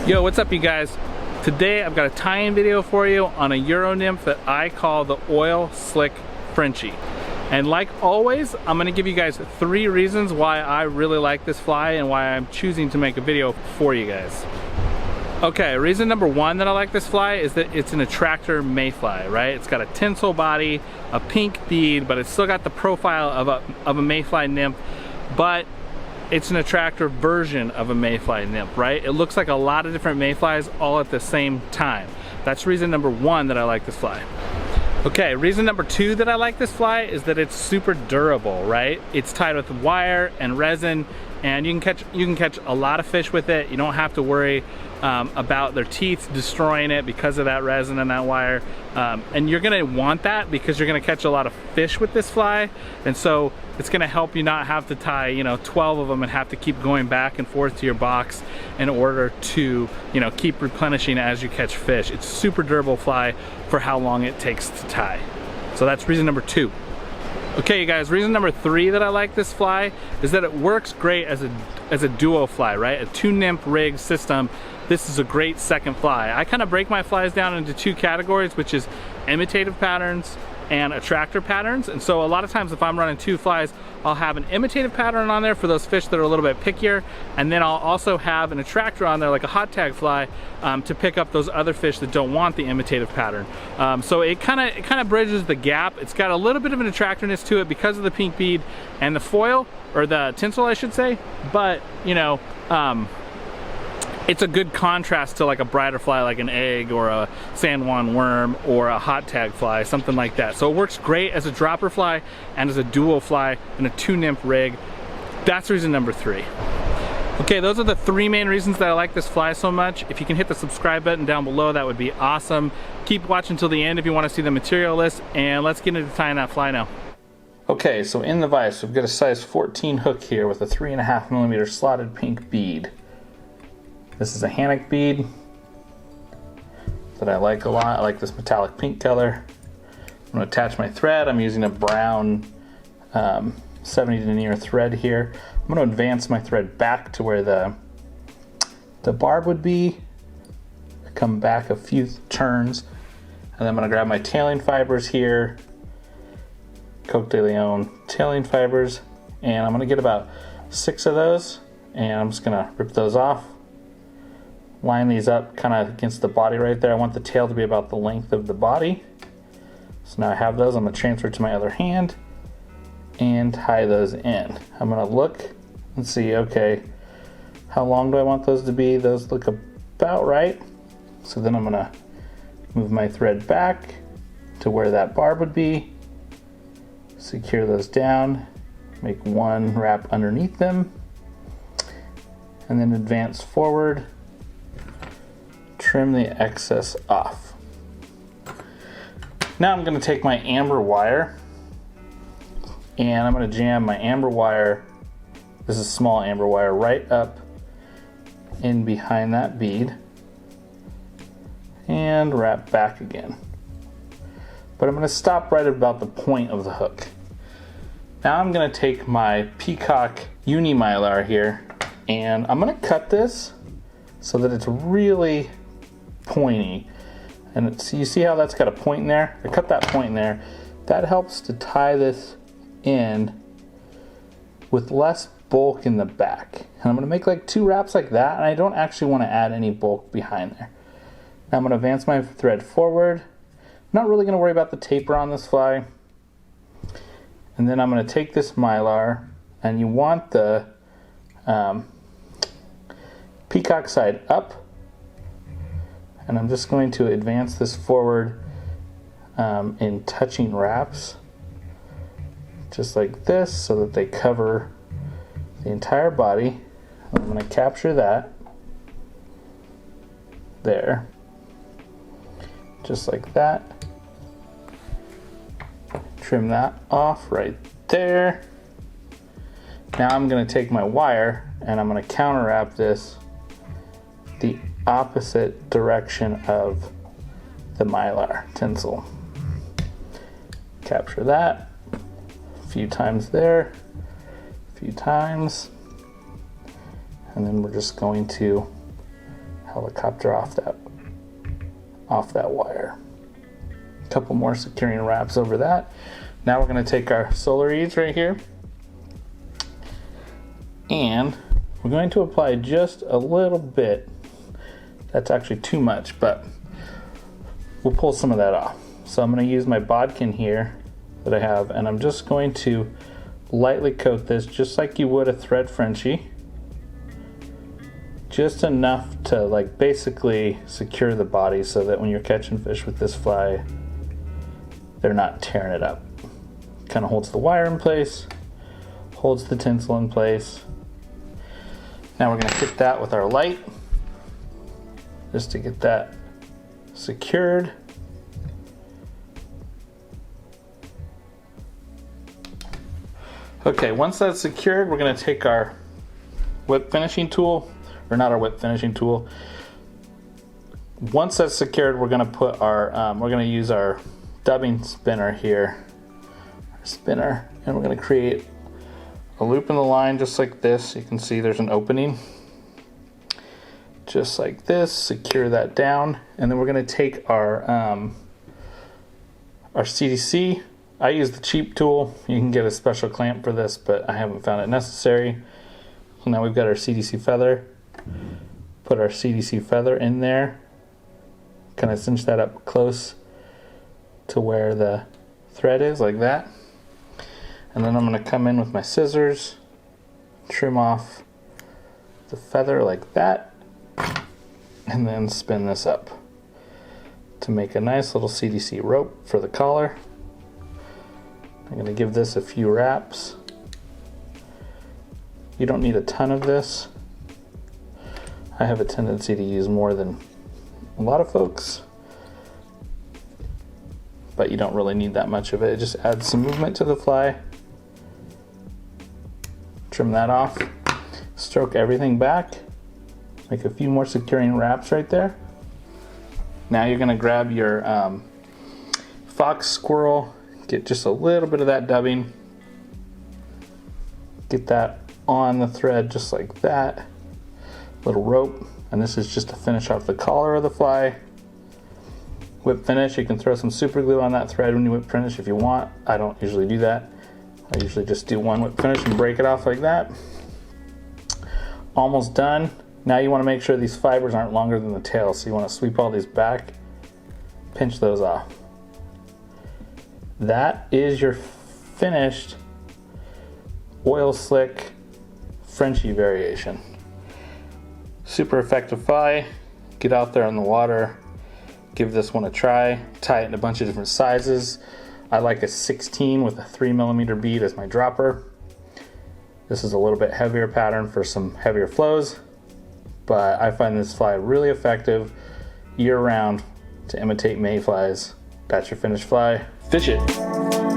Yo, what's up you guys? Today I've got a tie-in video for you on a Euro nymph that I call the Oil Slick Frenchie. And like always, I'm gonna give you guys 3 reasons why I really like this fly and why I'm choosing to make a video for you guys. Okay, reason number 1 that I like this fly is that it's an attractor mayfly, right? It's got a tinsel body, a pink bead, but it's still got the profile of a mayfly nymph, but it's an attractor version of a mayfly nymph, right? It looks like a lot of different mayflies all at the same time. That's reason number 1 that I like this fly. Okay, reason number 2 that I like this fly is that it's super durable, right? It's tied with wire and resin, and you can catch a lot of fish with it. You don't have to worry about their teeth destroying it because of that resin and that wire. And you're gonna want that because you're gonna catch a lot of fish with this fly, and so it's gonna help you not have to tie 12 of them and have to keep going back and forth to your box in order to keep replenishing as you catch fish. It's a super durable fly for how long it takes to tie. So that's reason number 2. Okay, you guys, reason number 3 that I like this fly is that it works great as a duo fly, right? A 2-nymph rig system. This is a great second fly. I kind of break my flies down into 2 categories, which is imitative patterns and attractor patterns. And so a lot of times if I'm running 2 flies, I'll have an imitative pattern on there for those fish that are a little bit pickier, and then I'll also have an attractor on there like a hot tag fly to pick up those other fish that don't want the imitative pattern. So it kind of bridges the gap. It's got a little bit of an attractorness to it because of the pink bead and the foil, or the tinsel I should say, but it's a good contrast to like a brighter fly like an egg or a San Juan worm or a hot tag fly, something like that. So it works great as a dropper fly and as a dual fly in a 2-nymph rig. That's reason number 3. Okay, those are the 3 main reasons that I like this fly so much. If you can hit the subscribe button down below, that would be awesome. Keep watching till the end if you want to see the material list, and let's get into tying that fly now. Okay, so in the vise, we've got a size 14 hook here with a 3.5mm slotted pink bead. This is a Hannock bead that I like a lot. I like this metallic pink color. I'm going to attach my thread. I'm using a brown 70 denier thread here. I'm going to advance my thread back to where the barb would be. Come back a few turns, and then I'm going to grab my tailing fibers here. Coq de Leon tailing fibers, and I'm going to get about 6 of those, and I'm just going to rip those off. Line these up kind of against the body right there. I want the tail to be about the length of the body. So now I have those. I'm going to transfer to my other hand and tie those in. I'm going to look and see, okay, how long do I want those to be? Those look about right. So then I'm going to move my thread back to where that barb would be. Secure those down. Make 1 wrap underneath them. And then advance forward. Trim the excess off. Now I'm going to take my amber wire and I'm going to jam my amber wire, this is small amber wire, right up in behind that bead and wrap back again. But I'm going to stop right about the point of the hook. Now I'm going to take my Peacock Uni Mylar here and I'm going to cut this so that it's really pointy, and so you see how that's got a point in there? I cut that point in there. That helps to tie this in with less bulk in the back. And I'm going to make like 2 wraps like that, and I don't actually want to add any bulk behind there. Now I'm going to advance my thread forward. I'm not really going to worry about the taper on this fly. And then I'm going to take this Mylar, and you want the peacock side up, and I'm just going to advance this forward in touching wraps, just like this, so that they cover the entire body. I'm going to capture that there, just like that. Trim that off right there. Now I'm going to take my wire and I'm going to counter wrap this the opposite direction of the Mylar tinsel. Capture that a few times there, a few times, and then we're just going to helicopter off that wire. A couple more securing wraps over that. Now we're going to take our solar beads right here, and we're going to apply just a little bit. That's actually too much, but we'll pull some of that off. So I'm going to use my bodkin here that I have, and I'm just going to lightly coat this just like you would a thread Frenchie. Just enough to like basically secure the body so that when you're catching fish with this fly, they're not tearing it up. Kind of holds the wire in place, holds the tinsel in place. Now we're going to hit that with our light just to get that secured. Okay, once that's secured, we're going to take our whip finishing tool, or not our whip finishing tool. Once that's secured, we're going to put our we're going to use our dubbing spinner here, and we're going to create a loop in the line just like this. You can see there's an opening just like this. Secure that down, and then we're going to take our CDC. I use the cheap tool. You can get a special clamp for this, but I haven't found it necessary. So now we've got our CDC feather. Put our CDC feather in there. Kind of cinch that up close to where the thread is, like that. And then I'm going to come in with my scissors, trim off the feather like that, and then spin this up to make a nice little CDC rope for the collar. I'm going to give this a few wraps. You don't need a ton of this. I have a tendency to use more than a lot of folks, but you don't really need that much of it. It just adds some movement to the fly. Trim that off. Stroke everything back. Make a few more securing wraps right there. Now you're going to grab your fox squirrel. Get just a little bit of that dubbing. Get that on the thread just like that. Little rope, and this is just to finish off the collar of the fly. Whip finish, you can throw some super glue on that thread when you whip finish if you want. I don't usually do that. I usually just do one whip finish and break it off like that. Almost done. Now you want to make sure these fibers aren't longer than the tail, so you want to sweep all these back, pinch those off. That is your finished oil slick Frenchie variation. Super effective fly. Get out there in the water, give this one a try. Tie it in a bunch of different sizes. I like a 16 with a 3mm bead as my dropper. This is a little bit heavier pattern for some heavier flows, but I find this fly really effective year round to imitate mayflies. That's your finished fly. Fish it.